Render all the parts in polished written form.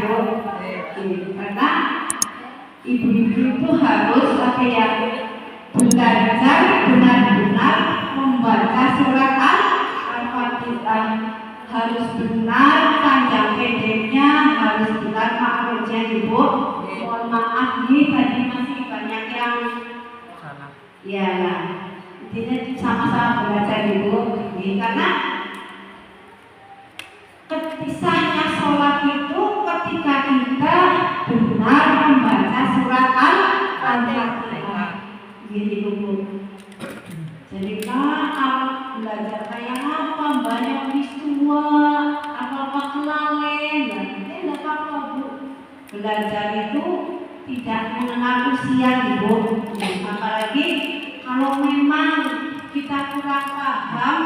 Ibu. Karena ibu-ibu itu harus belajar benar-benar membaca surat Al-Fatihah, harus benar panjang pendeknya, harus benar makronya Ibu. Mohon maaf nih tadi masih banyak yang salah. Ya, intinya sama-sama belajar Ibu. Karena kepisahnya sholat itu ketika kita benar membaca surat Al-Fatihah. Gini Bu. Jadi belajar kayak apa? Banyak visual, apa kelalen, tidak apa-apa Bu. Belajar itu tidak mengenal usia Ibu. Apalagi kalau memang kita kurang paham,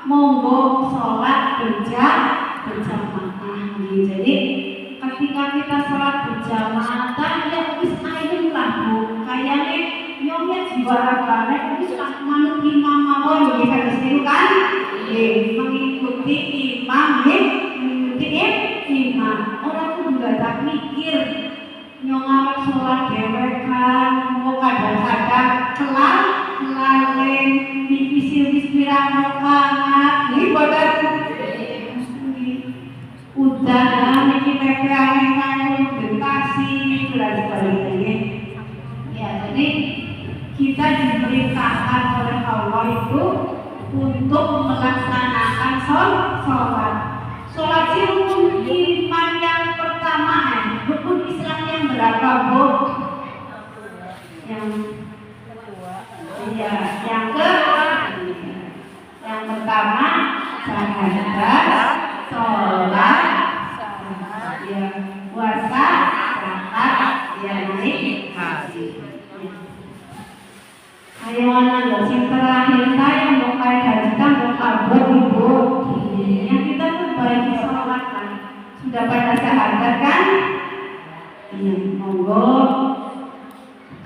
monggo sholat berjamaah. Jadi ketika kita sholat berjamaah, ya wis ayo lah Bu. Kayaknya nyomnya juara banget, wis manut imam mawon nggih kados niku kan? Nggih, mengikuti imam nggih, mengikuti imam. Ora kudu dadak mikir nyong arep sholat dhewekan, mau kadang-kadang kelalen wis pirang rakaat. Nggih boten udah niki pepe angin dentasi belajar. Ya, jadi kita diperintahkan oleh Allah itu untuk melaksanakan sholat. Sholat itu rukun iman yang pertama, rukun Islam yang berapa Bu? Yang kedua. Iya, yang pertama syahadat, sholat, ya puasa, zakat, ya naik haji. Ayo anak yang terakhir saya mau kayak haji kan mau kabur Ibu. Yang kita perbaiki sholat kan sudah pada syahadat kan? Iya, monggo.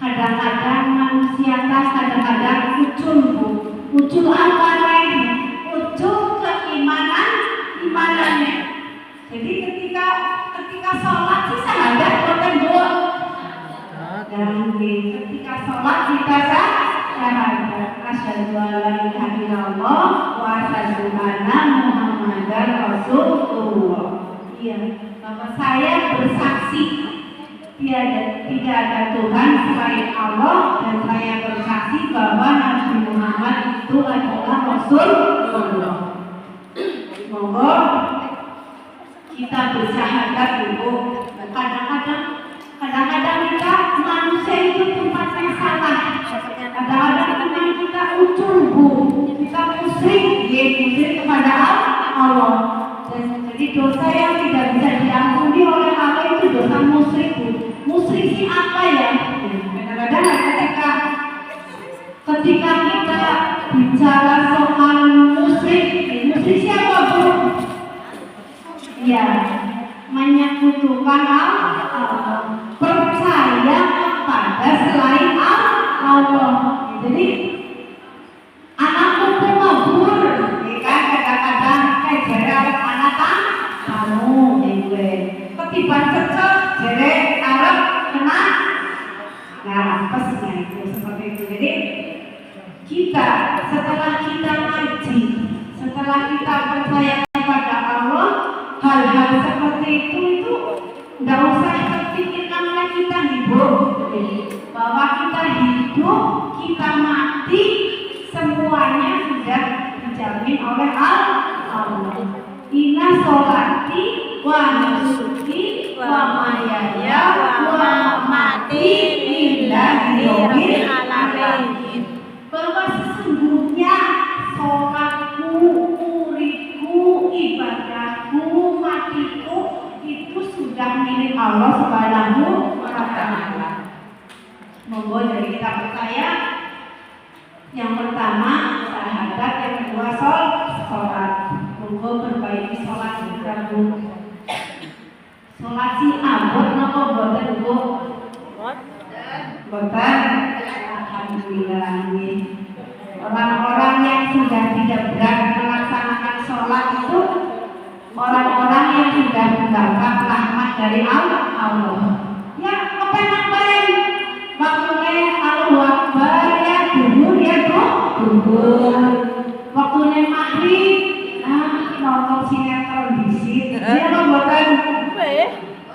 Kadang-kadang manusia kadang-kadang ucul Bu. Ucul apa lagi? Ucul keimanannya. Jadi ketika sholat sih syahadat bukan Bu. Dan ketika sholat kita syahadat asyhadu an la ilaha illallah wa asyhadu anna muhammadar rasulullah. Iya, bahwa saya bersaksi tidak ada Tuhan selain Allah, dan saya bersaksi bahwa Nabi Muhammad itu adalah Rasulullah. Monggo kita bersyahadat Ibu. Kadang-kadang kita manusia itu tempatnya salah. Kadang-kadang kita ucul Bu, kita musyrik kepada Allah. Dan jadi dosa yang tidak bisa diampuni oleh Allah itu dosa musyrik Bu. Musyrik sih apa ya? Kadang-kadang ketika kita bicara soal musyrik siapa Bu? Ya, menyekutukan Allah, percaya pada selain Allah. Jadi anakku pemabur, kan kadang-kadang jere anak kamu gue ketiban cecek jere Arab kena apesnya itu seperti itu. Jadi kita setelah kita ngaji, setelah kita percaya kepada Allah, hal-hal seperti itu nggak usah terpikirkan oleh kita hidup, bahwa kita hidup, kita mati, semuanya sudah dijamin oleh Allah. Inna sholati wa nusuki wa mahyaya wa mamati lillahi rabbil alamin. Bahwa sesungguhnya sholatku, uripku, ibadahku, matiku itu sudah milik Allah Subhanahu wa ta'ala. Monggo dari kita percaya. Yang pertama syahadat, yang kedua sholat. Monggo perbaiki sholat kita Bu. Sholat si abot napa boten Bu? Boten. Alhamdulillah. Orang-orang yang sudah tidak berani melaksanakan sholat itu orang-orang yang sudah mendapat rahmat dan dari Allah. Ya kepengen waktunya Allahu Akbar ya duhur ya duhur. Waktunya maghrib nonton sinetron disit. Dia membuatkan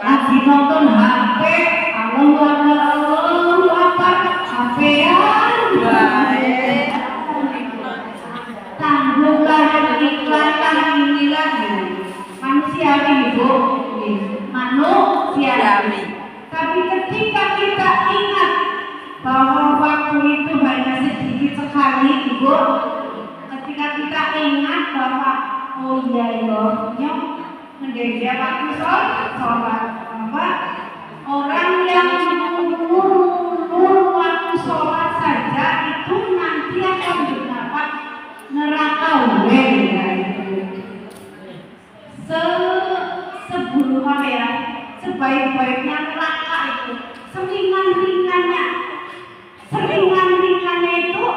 lagi nonton HP Allahu Akbar HP-an baik. Tanggungan iklan ini lagi manusiawi ibu, manusiawi. Tapi ketika kita ingat bahwa waktu itu hanya sedikit sekali ibu, ketika kita ingat bahwa oh iya nyok menjaga waktu sholat apa orang yang mengulur waktu sholat saja itu nanti akan mendapat neraka ya sebelum apa ya sebaik-baiknya neraka itu seringan-ringannya itu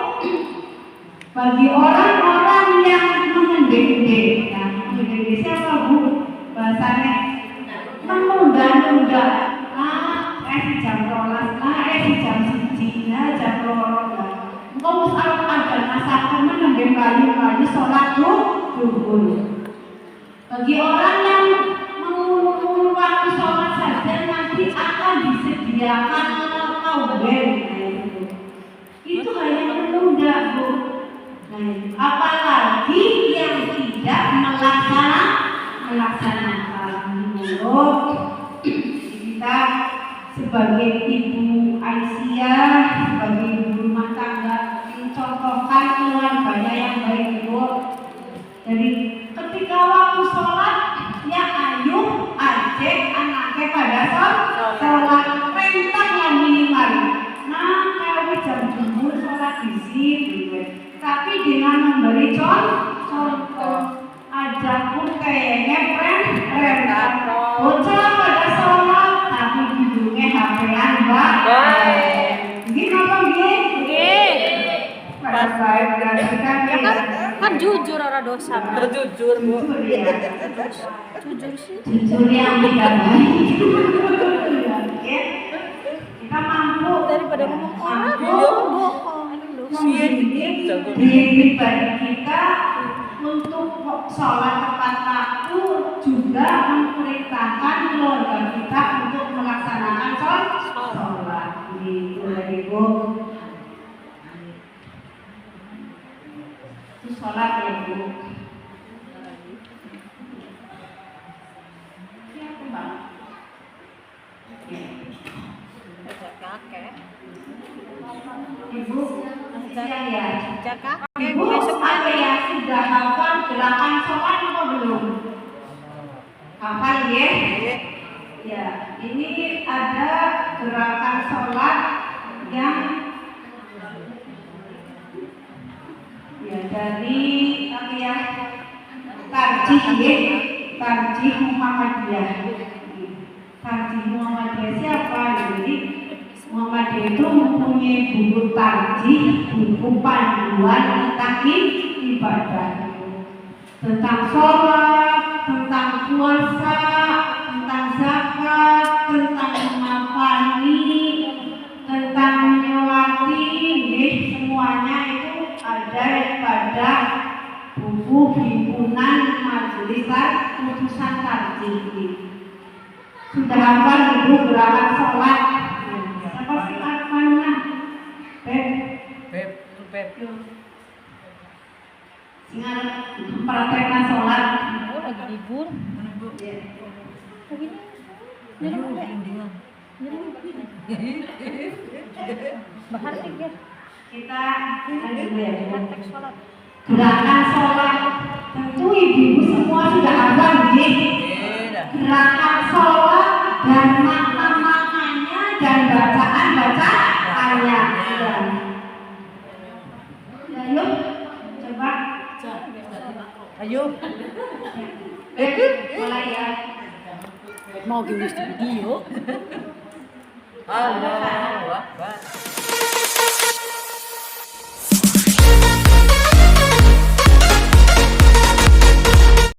bagi orang-orang yang mengendek-endek. Nah, mengendek siapa bu? Bahasanya menunda-nunda. Si jam 12, si jam 1, jam 2. Engkau harus ada masa menendeng kayu sholat duhur. Bagi orang yang mengulur waktu sholat saja nanti akan disediakan kaubel. Itu hanya menunda bu. Apalagi yang tidak melaksanakan kita sebagai ibu Aisyah, sebagai ibu rumah tangga mencontohkan keluarganya yang baik ibu. Jadi ketika waktu sholat ya ayo ajak anaknya pada sholat perintah yang minimal. Kalau jam 10 sholat di sini, tapi dengan memberi contoh ajak pun kayaknya keren. Bocah pada sholat tapi hidungnya HP-an baik. Gini apa gini? Pada baik dan kan jujur orang dosa. Jujur bu. Jujur sih. Jujur yang tidak baik. Kita mampu Daripada ngomong orang bohong. Pribadi kita untuk sholat tepat waktu juga memerintahkan keluarga kita untuk melaksanakan sholat. Gitu ibu. Itu sholat ya bu. Siapa bang? Ibu, siang ya. Ibu, apa ya sudah hafal gerakan sholat atau belum? Hafal ya? Ya, ini ada gerakan sholat yang ya dari apa ya? Tarjih Muhammadiyah. Tarjih Muhammadiyah siapa? Jadi Muhammadiyah itu mempunyai buku tarjih, buku panduan tentang ibadah tentang sholat, tentang puasa, tentang zakat, tentang menghafali, tentang menyolati, semuanya itu ada pada buku himpunan majelis putusan tarjih. Sudah hafal ibu gerakan sholat? Apa sih mana? Beb. Ingat praktekkan sholat. Oh lagi libur. Bahar tiga. Kita lanjut ya. Praktek sholat. Gerakan sholat. Tentu ibu semua sudah hafal gerakan sholat dan makna-maknanya dan bacaan-bacaannya. Ayo, coba. Ayo. Mulai ya. Mau gini video. Allah.